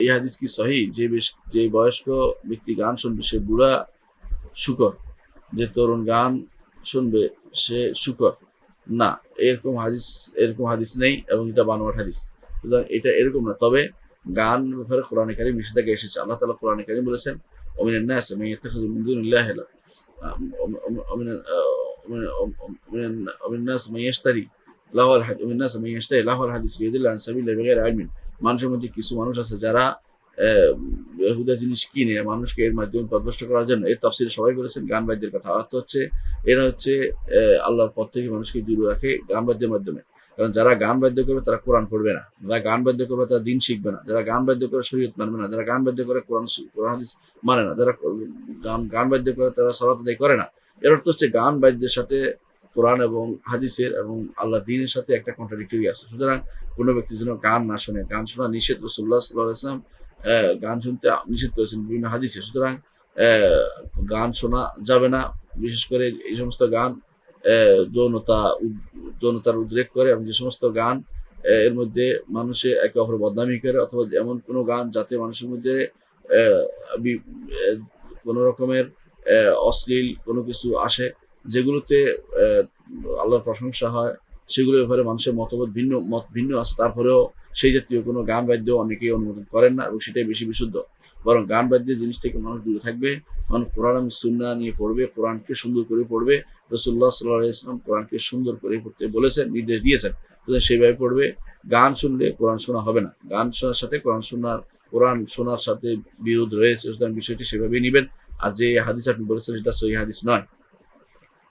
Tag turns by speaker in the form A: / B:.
A: এই হাদিস কি সহি? যে বয়স্ক ব্যক্তি গান শুনবে সে বুড়া শুকর, যে তরুণ গান শুনবে সে শুকর? না, এরকম হাদিস নেই এবং এটা বানোয়াট হাদিস। সুতরাং এটা এরকম না। তবে গান ব্যাপারে কোরআনে কারীম নিষেধাজ্ঞা এসেছে। আল্লাহ তাআলা কোরআনে কারীম বলেছেন, ওমিনান নাস মান ইয়াত্তাখিযু মিন দুনিল্লাহি ওমিনান নাস মান ইয়াশতারি লাহওয়াল হাদিস লিয়াদিল্লা আন সাবিলিল্লাহি বিগাইরি ইলমিন। মানুষের মধ্যে কিছু মানুষ আছে যারা বেহুদা জিনিস কিনে মানুষকে এর মাধ্যমে পথভ্রষ্ট করার জন্য। এর তাফসীরে সবাই বলেছেন গান বাদ্যের কথা। অর্থ হচ্ছে এরা হচ্ছে আল্লাহর পথ থেকে মানুষকে দূরে রাখে গান বাদ্যের মাধ্যমে। কারণ যারা গান বাদ্য করবে তারা কোরআন পড়বে না, যারা গান বাদ্য করবে তারা দিন শিখবে না, যারা গান বাদ্য করে শরীয়ত মানবে না, যারা গান বাদ্য করে কোরআন হাদিস মানে না, যারা গান বাদ্য করে তারা সালাত আদায় করে না। এর অর্থ হচ্ছে গান বাদ্যের সাথে কোরআন এবং হাদিসের এবং আল্লাহ দ্বীনের সাথে একটা কন্ট্রাডিক্টরি আছে। সুতরাং কোনো ব্যক্তি যেন গান না শোনে। গান শোনা নিষেধ, রাসূলুল্লাহ সাল্লাল্লাহু আলাইহি ওয়াসাল্লাম গান শুনতে নিষেধ করেছেন বিভিন্ন হাদিসে। সুতরাং গান শোনা যাবে না। বিশেষ করে এই সমস্ত গান যৌনতার উদ্রেক করে এবং যে সমস্ত গান এর মধ্যে মানুষে একে অপরের বদনামি করে, অথবা এমন কোনো গান যাতে মানুষের মধ্যে কোনো রকমের অশ্লীল কোনো কিছু আসে, যেগুলোতে আল্লাহর প্রশংসা হয়, সেগুলোর ব্যাপারে মানুষের মত ভিন্ন আছে, তারপরেও সেই জাতীয় কোনো গান বাদ্য অনেকেই অনুমোদন করেন না এবং সেটাই বেশি বিশুদ্ধ। বরং গান বাদ্যের জিনিস থেকে মানুষ দূরে থাকবে, মানুষ কোরআন এবং সুন্নাহ নিয়ে পড়বে, কোরআনকে সুন্দর করে পড়বে। রাসূলুল্লাহ সাল্লাল্লাহু আলাইহি ওয়াসাল্লাম কোরআনকে সুন্দর করে পড়তে বলেছেন, নির্দেশ দিয়েছেন। সুতরাং সেইভাবে পড়বে। গান শুনলে কোরআন শোনা হবে না। গান শোনার সাথে কোরআন শোনার সাথে বিরোধ রয়েছে। সুতরাং বিষয়টি সেভাবেই নিবেন। আর যে হাদিস আপনি বলেছেন সেটা সহিহ হাদিস নয়।